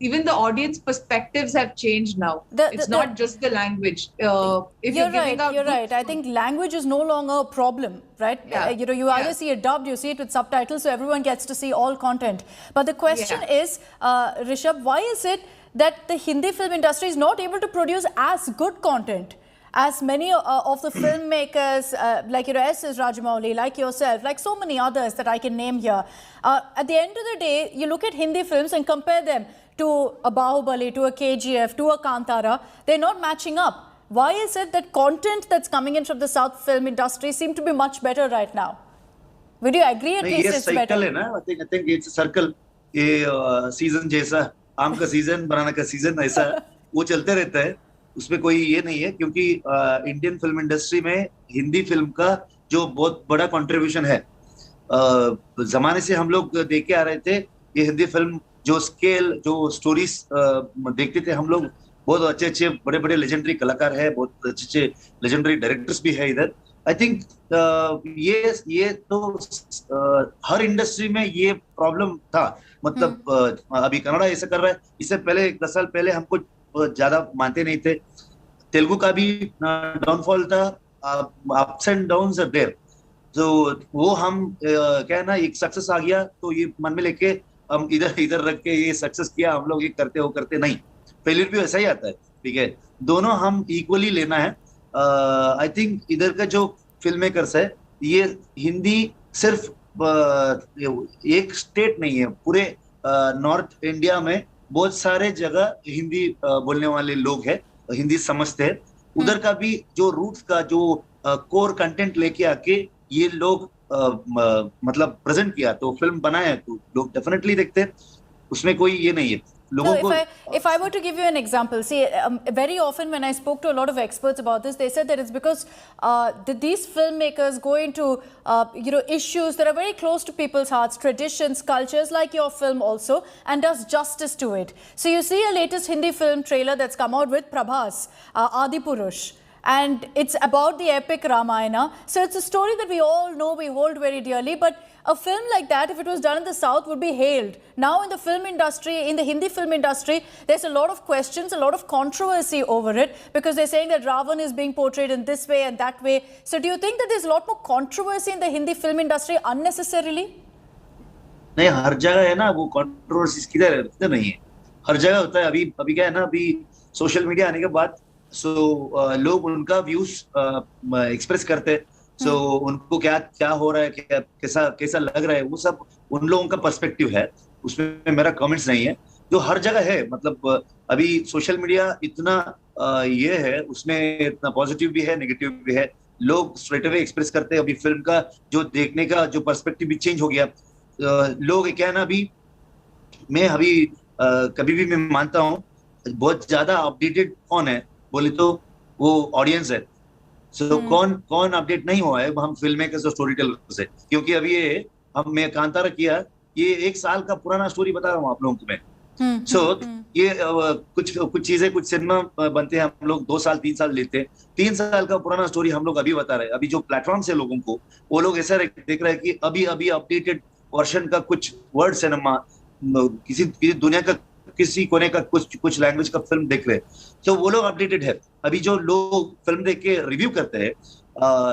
even the audience perspectives have changed now. It's not just the language. If you're right. I think language is no longer a problem, right? Yeah. You know, you either see it dubbed, you see it with subtitles, so everyone gets to see all content. But the question is, Rishabh, why is it that the Hindi film industry is not able to produce as good content as many of the filmmakers, like, you know, S.S. Rajamouli, like yourself, like so many others that I can name here? At the end of the day, you look at Hindi films and compare them to a Bahubali, to a KGF, to a Kantara, they're not matching up. Why is it that content that's coming in from the South film industry seem to be much better right now? Would you agree at least it's better? Cycle है ना, I think it's a circle. ये season जैसा, आम का season, बनाना का season, ऐसा वो चलते रहता है, उसमें कोई ये नहीं है, क्योंकि इंडियन फिल्म इंडस्ट्री में हिंदी फिल्म का जो बहुत बड़ा कंट्रीब्यूशन है, जमाने से हम लोग देख के आ रहे थे, ये हिंदी फिल्म जो स्केल, जो स्टोरीज देखते थे हम लोग, बहुत अच्छे अच्छे बड़े बड़े लेजेंडरी कलाकार है, बहुत अच्छे अच्छे लेजेंडरी डायरेक्टर्स भी है इधर। आई थिंक ये तो हर इंडस्ट्री में ये प्रॉब्लम था, मतलब अभी कन्नड़ा ऐसा कर रहा है, इससे पहले 10 साल पहले हमको ज्यादा मानते नहीं थे, तेलुगु का भी डाउनफॉल था, ups and downs are there, तो वो हम क्या है ना, एक सक्सेस आ गया तो ये मन में लेके हम इधर रख के ये सक्सेस किया हम लोग, ये करते हो करते नहीं, फेलियर भी वैसा ही आता है, ठीक है, दोनों हम इक्वली लेना है। आई थिंक इधर का जो फिल्म मेकर्स है, ये हिंदी सिर्फ एक स्टेट नहीं है, पूरे नॉर्थ इंडिया में बहुत सारे जगह हिंदी बोलने वाले लोग हैं, हिंदी समझते हैं, उधर का भी जो रूट्स का जो कोर कंटेंट लेके आके ये लोग मतलब प्रेजेंट किया, तो फिल्म बनाया तो लोग डेफिनेटली देखते हैं, उसमें कोई ये नहीं है। No, if I were to give you an example, see, very often when I spoke to a lot of experts about this, they said that it's because these filmmakers go into issues that are very close to people's hearts, traditions, cultures, like your film also, and does justice to it. So you see a latest Hindi film trailer that's come out with Prabhas, Adipurush. And it's about the epic Ramayana. So it's a story that we all know, we hold very dearly. But a film like that, if it was done in the South, would be hailed. Now in the film industry, in the Hindi film industry, there's a lot of questions, a lot of controversy over it, because they're saying that Ravan is being portrayed in this way and that way. So do you think that there's a lot more controversy in the Hindi film industry unnecessarily? नहीं, हर जगह है ना वो controversies, किधर नहीं है, हर जगह होता है। अभी क्या है ना, अभी सोशल मीडिया आने के बाद लोग उनका व्यूज एक्सप्रेस करते हैं, उनको क्या हो रहा है, कैसा लग रहा है, वो सब उन लोगों का पर्सपेक्टिव है, उसमें मेरा कमेंट्स नहीं है, जो हर जगह है। मतलब अभी सोशल मीडिया इतना ये है, उसमें इतना पॉजिटिव भी है, नेगेटिव भी है, लोग स्ट्रेट अवे एक्सप्रेस करते हैं। अभी फिल्म का जो देखने का जो पर्सपेक्टिव भी चेंज हो गया, लोग क्या है ना, अभी कभी भी मैं मानता हूँ बहुत ज्यादा अपडेटेड कौन है बोले तो वो ऑडियंस है। कौन अपडेट नहीं हुआ है, हम फिल्म मेकर्स और स्टोरी टेलर्स है, क्योंकि अभी मैं कांतारा किया, ये 1 साल का पुराना स्टोरी बता रहा हूँ आप लोगों को मैं। ये कुछ चीजें, कुछ सिनेमा बनते हैं, हम लोग 2 साल 3 साल लेते हैं, 3 साल का पुराना स्टोरी हम लोग अभी बता रहे हैं। अभी जो प्लेटफॉर्म से लोगों को, वो लोग ऐसा देख रहे हैं कि अभी अपडेटेड वर्जन का कुछ वर्ड सिनेमा, किसी दुनिया का किसी कोने का कुछ लैंग्वेज का फिल्म देख रहे हैं, तो वो लोग अपडेटेड है। अभी जो लोग फिल्म देख के रिव्यू करते हैं,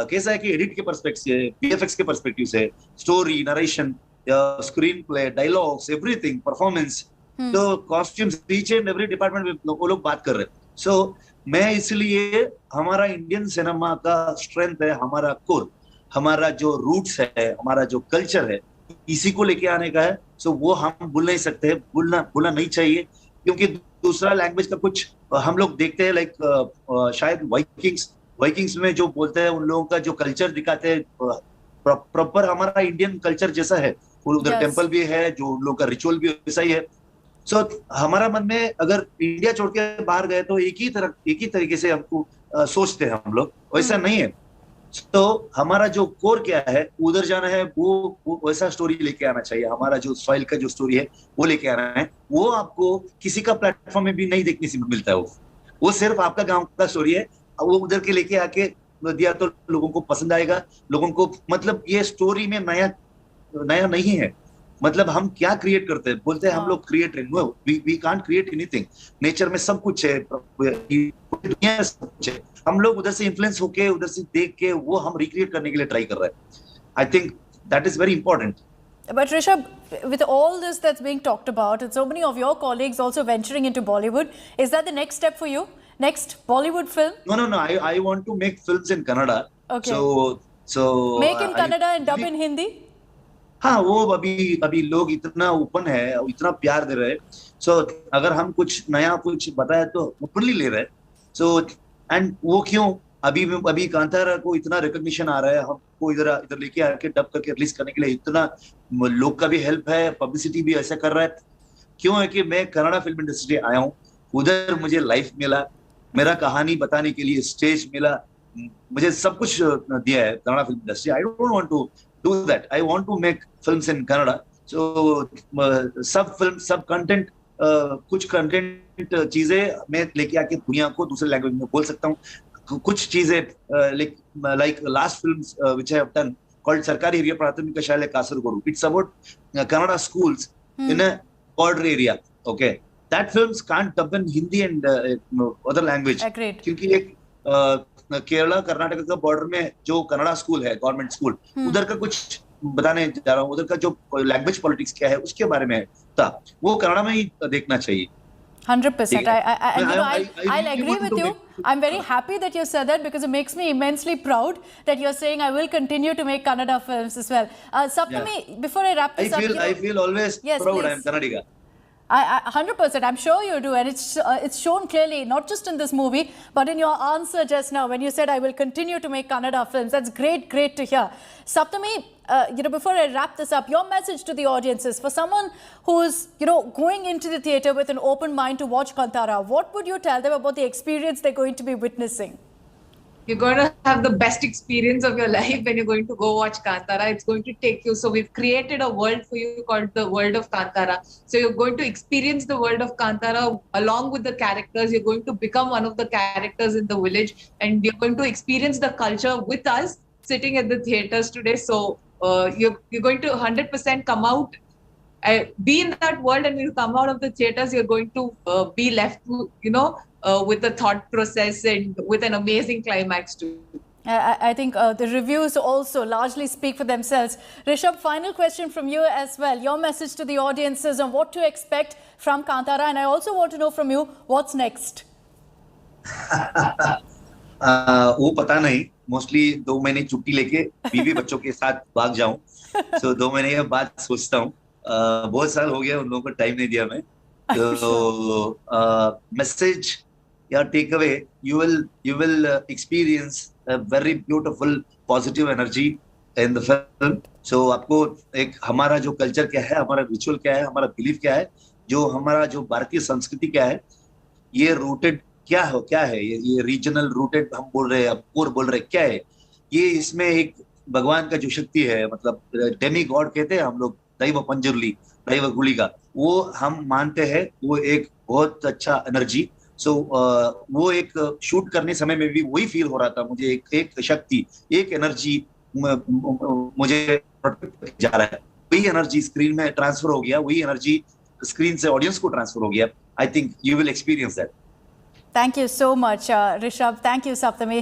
कैसा है कि एडिट के पर्सपेक्टिव से, वीएफएक्स के पर्सपेक्टिव से, story, narration, screenplay, dialogues, everything, performance, तो costumes, each and every department में वो लोग बात कर रहे हैं। मैं इसलिए, हमारा इंडियन सिनेमा का स्ट्रेंथ है, हमारा कोर, हमारा जो रूट्स है, हमारा जो कल्चर है, इसी को लेके आने का है। वो हम भूल नहीं सकते, भूलना नहीं चाहिए, क्योंकि दूसरा लैंग्वेज का कुछ हम लोग देखते हैं, लाइक शायद वाइकिंग्स में जो बोलते हैं, उन लोगों का जो कल्चर दिखाते हैं, प्रॉपर हमारा इंडियन कल्चर जैसा है, उधर टेम्पल भी है, जो उन लोगों का रिचुअल भी वैसा ही है। हमारा मन में अगर इंडिया छोड़ के बाहर गए तो एक ही तरीके से हमको सोचते हैं हम लोग, वैसा नहीं है। हमारा जो कोर क्या है, उधर जाना है, वो वैसा स्टोरी लेके आना चाहिए। हमारा जो सॉइल का जो स्टोरी है वो लेके आना है, वो आपको किसी का प्लेटफॉर्म में भी नहीं देखने से मिलता है। वो सिर्फ आपका गांव का स्टोरी है, वो उधर के लेके आके दिया तो लोगों को पसंद आएगा। लोगों को मतलब ये स्टोरी में नया नहीं है, मतलब हम क्या क्रिएट करते हैं, बोलते हैं हम लोग creator, we can't create anything. Nature में सब कुछ है, दुनिया में सब कुछ है, हम लोग उधर से इन्फ्लुएंस होके, उधर से देख के वो हम रिक्रिएट करने के लिए ट्राई कर रहे हैं। I think that is very important. But Rishabh, with all this that's being talked about, and so many of your colleagues also venturing into Bollywood, is that the next step for you? Next Bollywood film? No. I want to make films in Kannada. Okay. So make in Kannada and dub in Hindi? हाँ, वो अभी लोग इतना open है, इतना प्यार दे रहे हैं। अगर हम कुछ नया कुछ बताए तो ओपनली ले रहे हैं। एंड वो क्यों अभी कांतारा को इतना रिकॉग्निशन आ रहा है, हमको इधर लेके आके डब करके रिलीज करने के लिए इतना लोग का भी हेल्प है, पब्लिसिटी भी ऐसा कर रहा है, क्यों है कि मैं कन्नड़ा फिल्म इंडस्ट्री आया हूँ, उधर मुझे लाइफ मिला, मेरा कहानी बताने के लिए स्टेज मिला, मुझे सब कुछ दिया है Kannada film industry. I don't want to do that. I want to make films in Kannada. So सब फिल्म, सब कंटेंट, कुछ कंटेंट चीजें मैं लेके आके दुनिया को दूसरे लैंग्वेज में बोल सकता हूँ. कुछ चीजें like last film which I have done called सरकारी हिरियर प्राथमिक शाला Kasaragod. It's about Kannada schools in a border area. Okay, that films can't dub in Hindi and other language. Agreed. क्योंकि एक केरला कर्नाटक का बॉर्डर में जो कन्नड़ा स्कूल है, गवर्नमेंट स्कूल, उधर का कुछ बताने जा रहा हूँ. उधर का जो लैंग्वेज पॉलिटिक्स क्या है उसके बारे में था, वो कन्नड़ा में ही देखना चाहिए. 100%. I'll agree with you. I'm very happy that you said that because it makes me immensely proud that you're saying I will continue to make Kannada films as well. Saptami, before I wrap this up, I feel always proud. I'm Kannadiga. 100%. I'm sure you do, and it's shown clearly, not just in this movie, but in your answer just now when you said I will continue to make Kannada films. That's great to hear. Saptami, before I wrap this up, your message to the audiences for someone who's going into the theatre with an open mind to watch Kantara, what would you tell them about the experience they're going to be witnessing? You're going to have the best experience of your life when you're going to go watch Kantara. It's going to take you. So we've created a world for you called the world of Kantara. So you're going to experience the world of Kantara along with the characters. You're going to become one of the characters in the village, and you're going to experience the culture with us sitting at the theatres today. So you're going to 100% come out, be in that world, and when you come out of the theatres, you're going to be left, with the thought process and with an amazing climax too. I think the reviews also largely speak for themselves. Rishabh, final question from you as well. Your message to the audiences on what to expect from Kantara, and I also want to know from you what's next. वो पता नहीं, mostly 2 महीने छुट्टी लेके बीवी बच्चों के साथ भाग जाऊं. सो 2 महीने के बाद सोचता हूँ. बहुत साल हो गया उन लोगों को टाइम नहीं दिया मैं. तो मैसेज या take away, you will experience a very beautiful positive energy in the film. So आपको एक हमारा जो कल्चर क्या है, हमारा रिचुअल क्या है, हमारा बिलीफ क्या है, जो हमारा जो भारतीय संस्कृति क्या है, ये रूटेड क्या है, ये रीजनल रूटेड हम बोल रहे हैं, कोर बोल रहे हैं, क्या है ये, इसमें एक भगवान का जो शक्ति है, मतलब डेमी गॉड कहते हैं हम लोग, दैव पंजुर्ली, दैव गुलिका, वो हम मानते हैं. वो एक बहुत अच्छा एनर्जी. सो वो एक शूट करने समय में भी वही फील हो रहा था मुझे, एक शक्ति, एक एनर्जी मुझे जा रहा है. वही एनर्जी स्क्रीन में ट्रांसफर हो गया, वही एनर्जी स्क्रीन से ऑडियंस को ट्रांसफर हो गया. I think you will experience that. Thank you so much, Rishabh. Thank you, Saptami.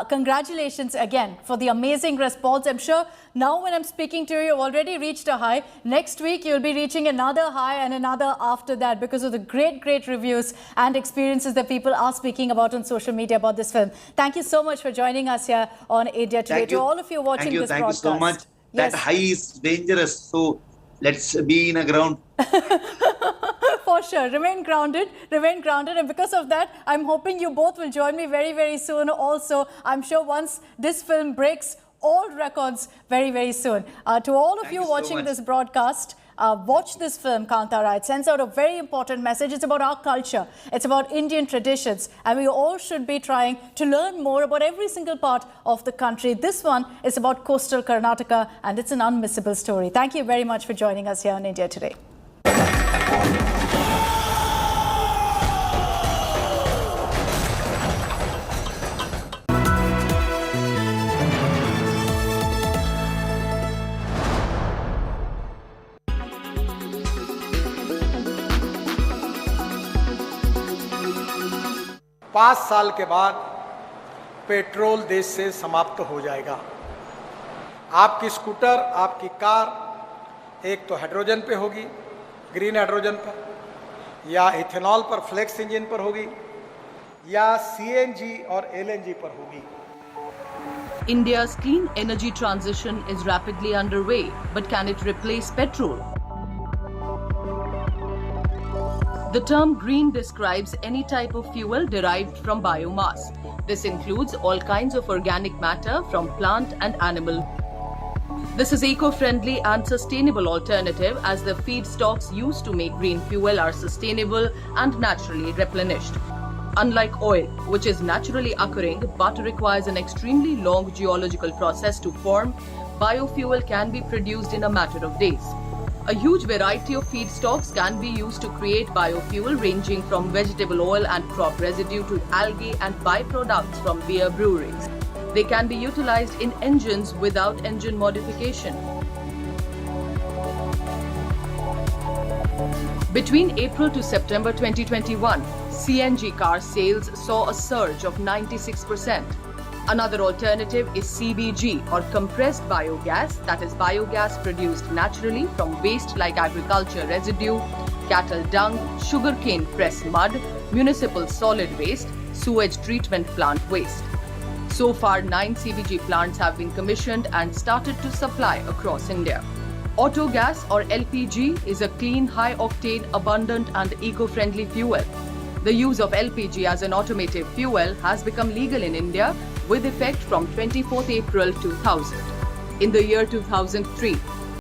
Congratulations again for the amazing response. I'm sure now when I'm speaking to you, you've already reached a high. Next week, you'll be reaching another high and another after that because of the great reviews and experiences that people are speaking about on social media about this film. Thank you so much for joining us here on India Today. To all of you watching this broadcast. Thank you so much. That high is dangerous. So let's be in a ground. For sure. Remain grounded. And because of that, I'm hoping you both will join me very soon. Also, I'm sure once this film breaks all records very soon. To all of you watching this broadcast, watch this film, Kantara. It sends out a very important message. It's about our culture. It's about Indian traditions. And we all should be trying to learn more about every single part of the country. This one is about coastal Karnataka, and it's an unmissable story. Thank you very much for joining us here on India Today. पाँच साल के बाद petrol देश से समाप्त हो जाएगा. आपकी स्कूटर, आपकी कार एक तो हाइड्रोजन पे होगी, ग्रीन हाइड्रोजन पर, या इथेनॉल पर, फ्लेक्स इंजन पर होगी, या सीएनजी और एलएनजी पर होगी. India's clean energy transition is rapidly underway, but can it replace petrol? The term green describes any type of fuel derived from biomass. This includes all kinds of organic matter from plant and animal. This is eco-friendly and sustainable alternative as the feedstocks used to make green fuel are sustainable and naturally replenished. Unlike oil, which is naturally occurring but requires an extremely long geological process to form, biofuel can be produced in a matter of days. A huge variety of feedstocks can be used to create biofuel ranging from vegetable oil and crop residue to algae and byproducts from beer breweries. They can be utilized in engines without engine modification. Between April to September 2021, CNG car sales saw a surge of 96%. Another alternative is CBG or compressed biogas, that is biogas produced naturally from waste like agriculture residue, cattle dung, sugarcane press mud, municipal solid waste, sewage treatment plant waste. So far, 9 CBG plants have been commissioned and started to supply across India. Autogas or LPG is a clean, high-octane, abundant and eco-friendly fuel. The use of LPG as an automotive fuel has become legal in India with effect from 24th April 2000. In the year 2003,